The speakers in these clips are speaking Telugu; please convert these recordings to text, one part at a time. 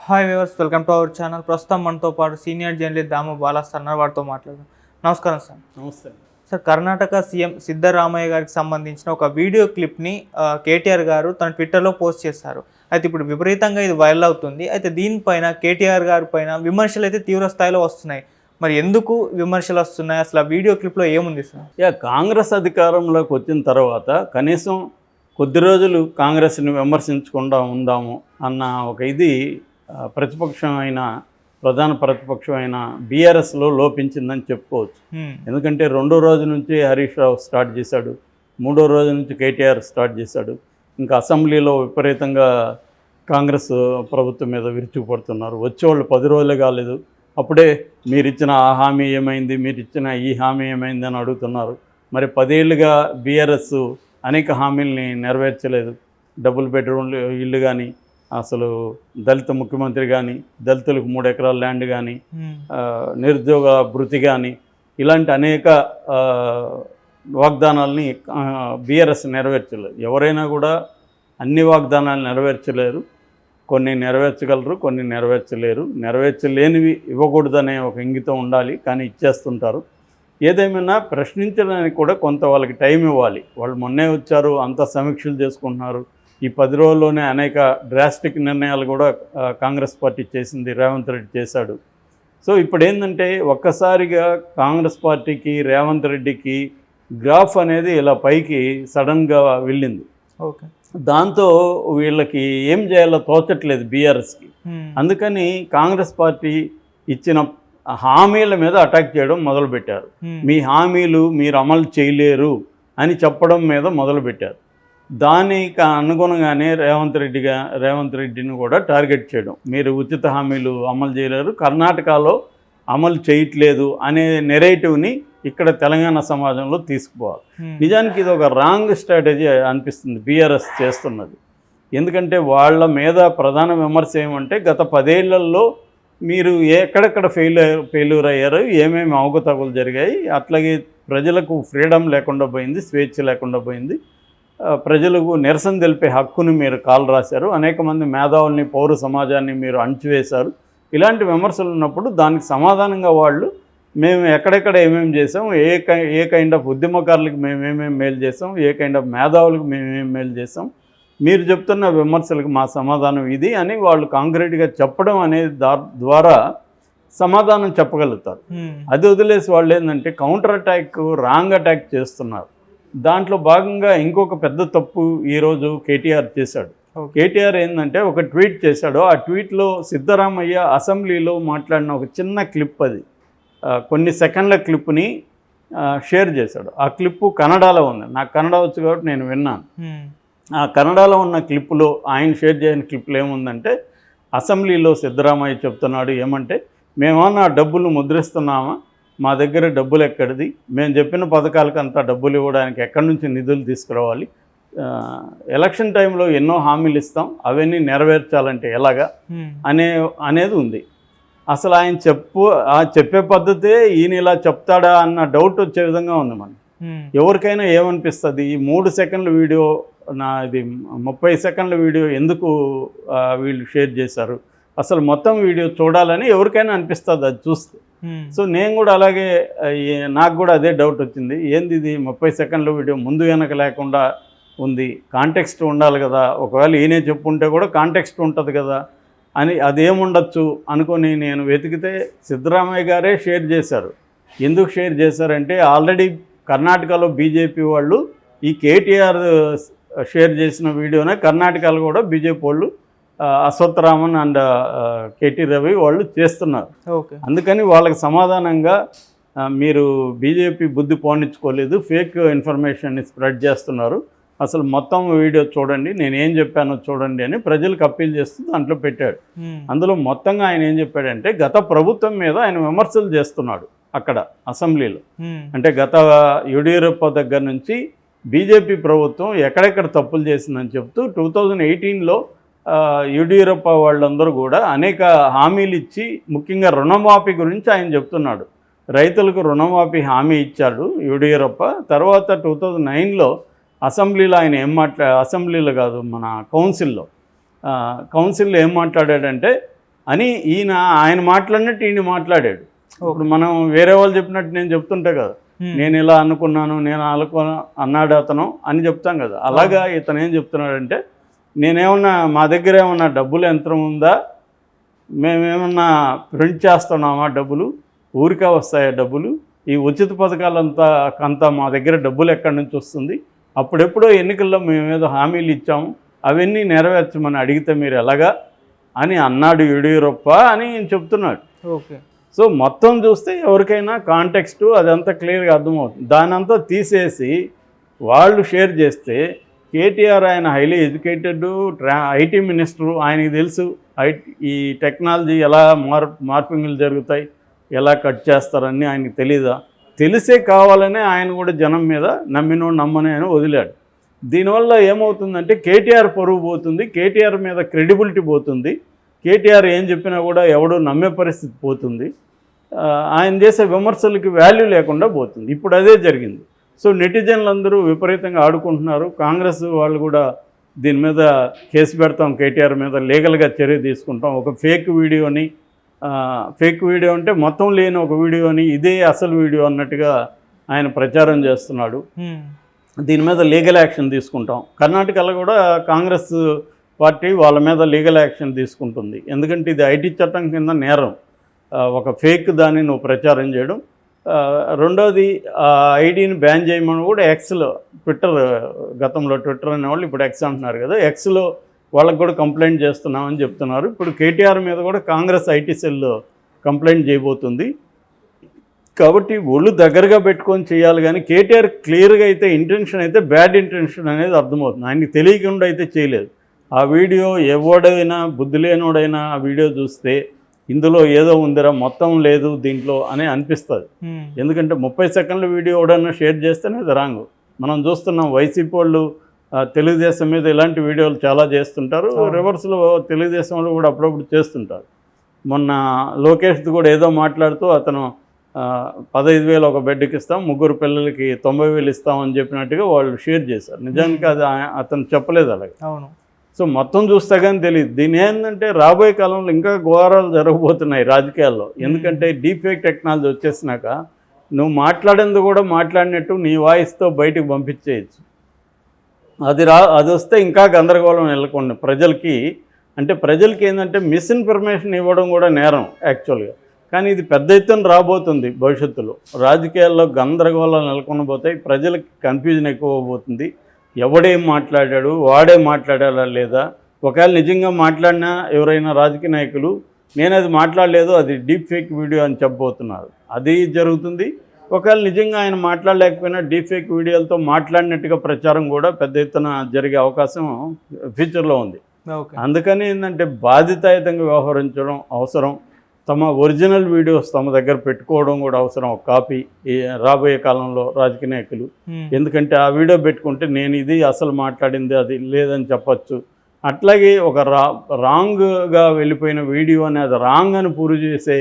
Hi viewers, welcome to our channel. ప్రస్తుతం మనతో పాటు సీనియర్ జర్నలిస్ట్ దాము బాలాస్ అన్నారు, వారితో మాట్లాడదాం. నమస్కారం సార్. నమస్తే సార్, కర్ణాటక సీఎం సిద్ధరామయ్య గారికి సంబంధించిన ఒక వీడియో క్లిప్ని కేటీఆర్ గారు తన ట్విట్టర్లో పోస్ట్ చేశారు. అయితే ఇప్పుడు విపరీతంగా ఇది వైరల్ అవుతుంది. అయితే దీనిపైన కేటీఆర్ గారి పైన విమర్శలు అయితే తీవ్ర స్థాయిలో వస్తున్నాయి. మరి ఎందుకు విమర్శలు వస్తున్నాయి? అసలు ఆ వీడియో క్లిప్లో ఏముంది సార్? కాంగ్రెస్ అధికారంలోకి వచ్చిన తర్వాత కనీసం కొద్ది రోజులు కాంగ్రెస్ని విమర్శించకుండా ఉందాము అన్న ఒక ఇది ప్రధాన ప్రతిపక్షమైన బీఆర్ఎస్లో లోపించిందని చెప్పుకోవచ్చు. ఎందుకంటే రెండో రోజు నుంచి హరీష్ రావు స్టార్ట్ చేశాడు, మూడో రోజు నుంచి కేటీఆర్ స్టార్ట్ చేశాడు. ఇంకా అసెంబ్లీలో విపరీతంగా కాంగ్రెస్ ప్రభుత్వం మీద విరుచుకుపడుతున్నారు. వచ్చేవాళ్ళు 10 రోజులే కాలేదు, అప్పుడే మీరిచ్చిన ఆ హామీ ఏమైంది, మీరిచ్చిన ఈ హామీ ఏమైంది అని అడుగుతున్నారు. మరి 10 ఏళ్ళుగా బీఆర్ఎస్ అనేక హామీల్ని నెరవేర్చలేదు. డబుల్ బెడ్రూమ్ ఇల్లు కానీ, అసలు దళిత ముఖ్యమంత్రి కానీ, దళితులకు 3 ఎకరాల ల్యాండ్ కానీ, నిరుద్యోగ భృతి కానీ, ఇలాంటి అనేక వాగ్దానాలని బీఆర్ఎస్ నెరవేర్చలేదు. ఎవరైనా కూడా అన్ని వాగ్దానాలు నెరవేర్చలేరు. కొన్ని నెరవేర్చగలరు, కొన్ని నెరవేర్చలేరు. నెరవేర్చలేనివి ఇవ్వకూడదనే ఒక ఇంగితం ఉండాలి, కానీ ఇచ్చేస్తుంటారు. ఏదేమైనా ప్రశ్నించడానికి కూడా కొంత వాళ్ళకి టైం ఇవ్వాలి. వాళ్ళు మొన్నే వచ్చారు, అంతా సమీక్షలు చేసుకుంటున్నారు. ఈ 10 రోజుల్లోనే అనేక డ్రాస్టిక్ నిర్ణయాలు కూడా కాంగ్రెస్ పార్టీ చేసింది, రేవంత్ రెడ్డి చేశాడు. సో ఇప్పుడు ఏంటంటే ఒక్కసారిగా కాంగ్రెస్ పార్టీకి, రేవంత్ రెడ్డికి గ్రాఫ్ అనేది ఇలా పైకి సడన్గా వెళ్ళింది. ఓకే, దాంతో వీళ్ళకి ఏం చేయాలో తోచట్లేదు బీఆర్ఎస్కి. అందుకని కాంగ్రెస్ పార్టీ ఇచ్చిన హామీల మీద అటాక్ చేయడం మొదలుపెట్టారు. మీ హామీలు మీరు అమలు చేయలేరు అని చెప్పడం మీద మొదలుపెట్టారు. దానికి అనుగుణంగానే రేవంత్ రెడ్డిని కూడా టార్గెట్ చేయడం, మీరు ఉచిత హామీలు అమలు చేయలేరు, కర్ణాటకలో అమలు చేయట్లేదు అనే నెరేటివ్ని ఇక్కడ తెలంగాణ సమాజంలో తీసుకుపోవాలి. నిజానికి ఇది ఒక రాంగ్ స్ట్రాటజీ అనిపిస్తుంది బీఆర్ఎస్ చేస్తున్నది. ఎందుకంటే వాళ్ళ మీద ప్రధాన విమర్శ ఏమంటే గత 10 ఏళ్లలో మీరు ఎక్కడెక్కడ ఫెయిల్యూర్ అయ్యారు, ఏమేమి అవకతవకలు జరిగాయి, అట్లాగే ప్రజలకు ఫ్రీడమ్ లేకుండా పోయింది, స్వేచ్ఛ లేకుండా పోయింది, ప్రజలకు నిరసన తెలిపే హక్కుని మీరు కాలు రాశారు, అనేక మంది మేధావుల్ని, పౌర సమాజాన్ని మీరు అణచివేశారు. ఇలాంటి విమర్శలు ఉన్నప్పుడు దానికి సమాధానంగా వాళ్ళు మేము ఎక్కడెక్కడ ఏమేమి చేసాం, ఏ కైండ్ ఆఫ్ ఉద్యమకారులకు మేమేమేమి మేలు చేసాం, ఏ కైండ్ ఆఫ్ మేధావులకు మేమేమి మేలు చేసాం, మీరు చెప్తున్న విమర్శలకు మా సమాధానం ఇది అని వాళ్ళు కాంక్రీట్గా చెప్పడం అనేది ద్వారా సమాధానం చెప్పగలుగుతారు. అది వదిలేసి వాళ్ళు ఏంటంటే కౌంటర్ అటాక్, రాంగ్ అటాక్ చేస్తున్నారు. దాంట్లో భాగంగా ఇంకొక పెద్ద తప్పు ఈరోజు కేటీఆర్ చేశాడు. కేటీఆర్ ఏంటంటే ఒక ట్వీట్ చేశాడు. ఆ ట్వీట్లో సిద్ధరామయ్య అసెంబ్లీలో మాట్లాడిన ఒక చిన్న క్లిప్, అది కొన్ని సెకండ్ల క్లిప్ని షేర్ చేశాడు. ఆ క్లిప్పు కన్నడలో ఉంది, నాకు కన్నడ వచ్చు కాబట్టి నేను విన్నాను. ఆ కన్నడలో ఉన్న క్లిప్పులో, ఆయన షేర్ చేసిన క్లిప్లో ఏముందంటే అసెంబ్లీలో సిద్ధరామయ్య చెప్తున్నాడు ఏమంటే, మేమన్నా డబ్బులు ముద్రిస్తున్నామా, మా దగ్గర డబ్బులు ఎక్కడిది, మేము చెప్పిన పథకాలకు అంతా డబ్బులు ఇవ్వడానికి ఎక్కడి నుంచి నిధులు తీసుకురావాలి, ఎలక్షన్ టైంలో ఎన్నో హామీలు ఇస్తాం, అవన్నీ నెరవేర్చాలంటే ఎలాగా అనేది ఉంది. అసలు ఆయన చెప్పే పద్ధతే ఈయన ఇలా చెప్తాడా అన్న డౌట్ వచ్చే విధంగా ఉంది మనకి. ఎవరికైనా ఏమనిపిస్తుంది, ఈ 3 సెకండ్ల వీడియో, ఇది 30 సెకండ్ల వీడియో ఎందుకు వీళ్ళు షేర్ చేశారు, అసలు మొత్తం వీడియో చూడాలని ఎవరికైనా అనిపిస్తుంది అది చూస్తే. సో నేను కూడా అలాగే, నాకు కూడా అదే డౌట్ వచ్చింది, ఏంది ఇది 30 సెకండ్ల వీడియో, ముందు వెనక లేకుండా ఉంది, కాంటెక్స్ట్ ఉండాలి కదా, ఒకవేళ ఈయనే చెప్పుంటే కూడా కాంటెక్స్ట్ ఉంటుంది కదా అని, అదేముండొచ్చు అనుకొని నేను వెతికితే సిద్ధరామయ్య గారే షేర్ చేశారు. ఎందుకు షేర్ చేశారంటే ఆల్రెడీ కర్ణాటకలో బీజేపీ వాళ్ళు ఈ కేటీఆర్ షేర్ చేసిన వీడియోనే కర్ణాటకలో కూడా బీజేపీ వాళ్ళు అశ్వత్థరామన్ అండ్ కేటీ రవి వాళ్ళు చేస్తున్నారు. అందుకని వాళ్ళకి సమాధానంగా మీరు బీజేపీ బుద్ధి పోనిచ్చుకోలేదు, ఫేక్ ఇన్ఫర్మేషన్ని స్ప్రెడ్ చేస్తున్నారు, అసలు మొత్తం వీడియో చూడండి, నేనేం చెప్పానో చూడండి అని ప్రజలకు అప్పీల్ చేస్తూ దాంట్లో పెట్టాడు. అందులో మొత్తంగా ఆయన ఏం చెప్పాడంటే గత ప్రభుత్వం మీద ఆయన విమర్శలు చేస్తున్నాడు అక్కడ అసెంబ్లీలో. అంటే గత యడియూరప్ప దగ్గర నుంచి బీజేపీ ప్రభుత్వం ఎక్కడెక్కడ తప్పులు చేసిందని చెప్తూ 2018లో యడియూరప్ప వాళ్ళందరూ కూడా అనేక హామీలు ఇచ్చి, ముఖ్యంగా రుణమాఫీ గురించి ఆయన చెప్తున్నాడు. రైతులకు రుణమాఫీ హామీ ఇచ్చాడు యడియూరప్ప. తర్వాత 2009లో అసెంబ్లీలో ఆయన అసెంబ్లీలో కాదు, మన కౌన్సిల్లో ఏం మాట్లాడాడంటే అని ఆయన మాట్లాడినట్టు ఈయన మాట్లాడాడు. ఇప్పుడు మనం వేరే వాళ్ళు చెప్పినట్టు నేను చెప్తుంటే కదా, నేను ఇలా అనుకున్నాను, నేను అన్నాడు అతను అని చెప్తాం కదా, అలాగా ఇతను ఏం చెప్తున్నాడంటే, నేనేమన్నా మా దగ్గర ఏమన్నా డబ్బులు యంత్రం ఉందా, మేమేమన్నా ప్రింట్ చేస్తున్నామా, డబ్బులు ఊరికే వస్తాయా డబ్బులు, ఈ ఉచిత పథకాలంతా మా దగ్గర డబ్బులు ఎక్కడి నుంచి వస్తుంది, అప్పుడెప్పుడో ఎన్నికల్లో మేమేదో హామీలు ఇచ్చాము అవన్నీ నెరవేర్చమని అడిగితే మీరు ఎలాగా అని అన్నాడు యడియూరప్ప అని చెప్తున్నాడు. ఓకే. సో మొత్తం చూస్తే ఎవరికైనా కాంటెక్స్టు అదంతా క్లియర్గా అర్థమవుతుంది. దానంతా తీసేసి వాళ్ళు షేర్ చేస్తే కేటీఆర్ ఆయన హైలీ ఎడ్యుకేటెడ్ ఐటీ మినిస్టరు, ఆయనకి తెలుసు ఈ టెక్నాలజీ ఎలా మార్పింగ్లు జరుగుతాయి, ఎలా కట్ చేస్తారని ఆయనకి తెలీదా? తెలిసే కావాలనే ఆయన కూడా జనం మీద నమ్మని అని వదిలాడు. దీనివల్ల ఏమవుతుందంటే కేటీఆర్ పరువు పోతుంది, కేటీఆర్ మీద క్రెడిబిలిటీ పోతుంది, కేటీఆర్ ఏం చెప్పినా కూడా ఎవడో నమ్మే పరిస్థితి పోతుంది, ఆయన చేసే విమర్శలకి వాల్యూ లేకుండా పోతుంది. ఇప్పుడు అదే జరిగింది. సో నెటిజన్లు అందరూ విపరీతంగా ఆడుకుంటున్నారు. కాంగ్రెస్ వాళ్ళు కూడా దీని మీద కేసు పెడతాం, కేటీఆర్ మీద లీగల్గా చర్య తీసుకుంటాం, ఒక ఫేక్ వీడియోని, ఫేక్ వీడియో అంటే మొత్తం లేని ఒక వీడియోని ఇదే అసలు వీడియో అన్నట్టుగా ఆయన ప్రచారం చేస్తున్నాడు, దీని మీద లీగల్ యాక్షన్ తీసుకుంటాం. కర్ణాటకలో కూడా కాంగ్రెస్ పార్టీ వాళ్ళ మీద లీగల్ యాక్షన్ తీసుకుంటుంది, ఎందుకంటే ఇది ఐటీ చట్టం కింద నేరం, ఒక ఫేక్ దాన్ని నువ్వు ప్రచారం చేయడం. రెండోది ఐడిని బ్యాన్ చేయమని కూడా ఎక్స్లో, గతంలో ట్విట్టర్ అనేవాళ్ళు ఇప్పుడు ఎక్స్ అంటున్నారు కదా, ఎక్స్లో వాళ్ళకు కూడా కంప్లైంట్ చేస్తున్నామని చెప్తున్నారు. ఇప్పుడు కేటీఆర్ మీద కూడా కాంగ్రెస్ ఐటీ సెల్ కంప్లైంట్ చేయబోతుంది. కాబట్టి ఒళ్ళు దగ్గరగా పెట్టుకొని చేయాలి, కానీ కేటీఆర్ క్లియర్గా అయితే ఇంటెన్షన్ అయితే బ్యాడ్ ఇంటెన్షన్ అనేది అర్థమవుతుంది, ఆయనకి తెలియకుండా అయితే చేయలేదు. ఆ వీడియో ఎవడైనా బుద్ధి లేనోడైనా ఆ వీడియో చూస్తే ఇందులో ఏదో ఉందిరా, మొత్తం లేదు దీంట్లో అని అనిపిస్తుంది. ఎందుకంటే 30 సెకండ్ల వీడియో ఎవడైనా షేర్ చేస్తేనే అది రాంగ్. మనం చూస్తున్నాం వైసీపీ వాళ్ళు తెలుగుదేశం మీద ఇలాంటి వీడియోలు చాలా చేస్తుంటారు, రివర్స్లో తెలుగుదేశంలో కూడా అప్పుడప్పుడు చేస్తుంటారు. మొన్న లోకేష్ది కూడా ఏదో మాట్లాడుతూ అతను 15,000 ఒక బెడ్కి ఇస్తాం, 3 పిల్లలకి 90,000 ఇస్తామని చెప్పినట్టుగా వాళ్ళు షేర్ చేశారు. నిజానికి అది అతను చెప్పలేదు అలాగే. అవును. సో మొత్తం చూస్తే కానీ తెలియదు. దీని ఏంటంటే రాబోయే కాలంలో ఇంకా ఘోరాలు జరగబోతున్నాయి రాజకీయాల్లో. ఎందుకంటే డీప్ ఫేక్ టెక్నాలజీ వచ్చేసినాక నువ్వు మాట్లాడేందుకు కూడా మాట్లాడినట్టు నీ వాయిస్తో బయటకు పంపించేయచ్చు. అది వస్తే ఇంకా గందరగోళం నెలకొంది ప్రజలకి. అంటే ప్రజలకి ఏంటంటే మిస్ఇన్ఫర్మేషన్ ఇవ్వడం కూడా నేరం యాక్చువల్గా, కానీ ఇది పెద్ద ఎత్తున రాబోతుంది భవిష్యత్తులో. రాజకీయాల్లో గందరగోళం నెలకొనబోతాయి, ప్రజలకి కన్ఫ్యూజన్ ఎక్కువ అవబోతుంది. ఎవడేం మాట్లాడాడు, వాడే మాట్లాడాలా లేదా, ఒకవేళ నిజంగా మాట్లాడినా ఎవరైనా రాజకీయ నాయకులు నేను అది మాట్లాడలేదు, అది డీప్ ఫేక్ వీడియో అని చెప్పబోతున్నారు, అది జరుగుతుంది. ఒకవేళ నిజంగా ఆయన మాట్లాడలేకపోయినా డీప్ ఫేక్ వీడియోలతో మాట్లాడినట్టుగా ప్రచారం కూడా పెద్ద ఎత్తున జరిగే అవకాశం ఫ్యూచర్లో ఉంది. అందుకని ఏంటంటే బాధ్యతాయుతంగా వ్యవహరించడం అవసరం, తమ ఒరిజినల్ వీడియోస్ తమ దగ్గర పెట్టుకోవడం కూడా అవసరం, ఒక కాపీ రాబోయే కాలంలో రాజకీయ నాయకులు. ఎందుకంటే ఆ వీడియో పెట్టుకుంటే నేను ఇది అసలు మాట్లాడింది అది లేదని చెప్పచ్చు. అట్లాగే ఒక రాంగ్గా వెళ్ళిపోయిన వీడియో అనేది రాంగ్ అని ప్రూవ్ చేసే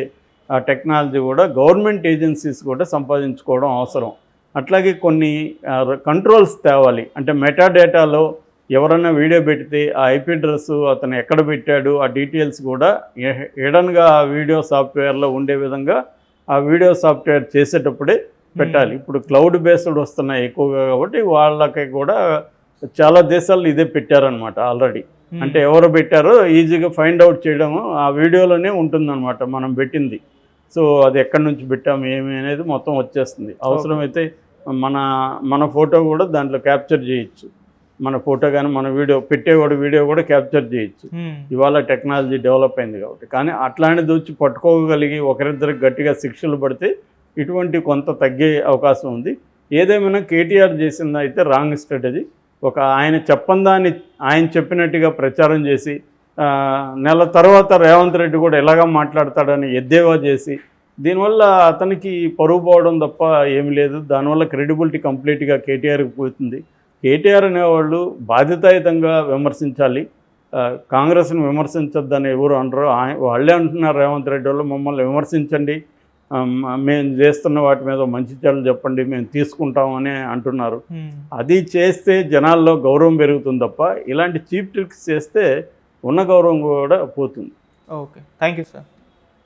ఆ టెక్నాలజీ కూడా గవర్నమెంట్ ఏజెన్సీస్ కూడా సంపాదించుకోవడం అవసరం. అట్లాగే కొన్ని కంట్రోల్స్ తేవాలి. అంటే మెటాడేటాలో ఎవరైనా వీడియో పెడితే ఆ ఐపీ అడ్రస్ అతను ఎక్కడ పెట్టాడు ఆ డీటెయిల్స్ కూడా ఎడన్గా ఆ వీడియో సాఫ్ట్వేర్లో ఉండే విధంగా ఆ వీడియో సాఫ్ట్వేర్ చేసేటప్పుడే పెట్టాలి. ఇప్పుడు క్లౌడ్ బేస్డ్ వస్తున్నాయి ఎక్కువగా, కాబట్టి వాళ్ళకి కూడా చాలా దేశాల్లో ఇదే పెట్టారనమాట ఆల్రెడీ. అంటే ఎవరు పెట్టారో ఈజీగా ఫైండ్ అవుట్ చేయడం ఆ వీడియోలోనే ఉంటుందన్నమాట మనం పెట్టింది. సో అది ఎక్కడి నుంచి పెట్టాము ఏమి అనేది మొత్తం వచ్చేస్తుంది. అవసరమైతే మన ఫోటో కూడా దాంట్లో క్యాప్చర్ చేయొచ్చు, మన ఫోటో కానీ మన వీడియో పెట్టేవాడు వీడియో కూడా క్యాప్చర్ చేయొచ్చు. ఇవాళ టెక్నాలజీ డెవలప్ అయింది కాబట్టి. కానీ అట్లాంటిది వచ్చి పట్టుకోగలిగి ఒకరిద్దరికి గట్టిగా శిక్షలు పడితే ఇటువంటి కొంత తగ్గే అవకాశం ఉంది. ఏదేమైనా కేటీఆర్ చేసింది అయితే రాంగ్ స్ట్రాటజీ. ఒక ఆయన చెప్పందాన్ని ఆయన చెప్పినట్టుగా ప్రచారం చేసి నెల తర్వాత రేవంత్ రెడ్డి కూడా ఎలాగా మాట్లాడతాడని ఎద్దేవా చేసి దీనివల్ల అతనికి పరువు పోవడం తప్ప ఏమి లేదు. దానివల్ల క్రెడిబిలిటీ కంప్లీట్గా కేటీఆర్కి పోతుంది. కేటీఆర్ అనేవాళ్ళు బాధ్యతాయుతంగా విమర్శించాలి, కాంగ్రెస్ని విమర్శించొద్దని ఎవరు అనరు. వాళ్ళే అంటున్నారు రేవంత్ రెడ్డి వాళ్ళు, మమ్మల్ని విమర్శించండి, మేము చేస్తున్న వాటి మీద మంచి చెడులు చెప్పండి, మేము తీసుకుంటామని అంటున్నారు. అది చేస్తే జనాల్లో గౌరవం పెరుగుతుంది తప్ప ఇలాంటి చీప్ ట్రిక్స్ చేస్తే ఉన్న గౌరవం కూడా పోతుంది. Okay, thank you sir.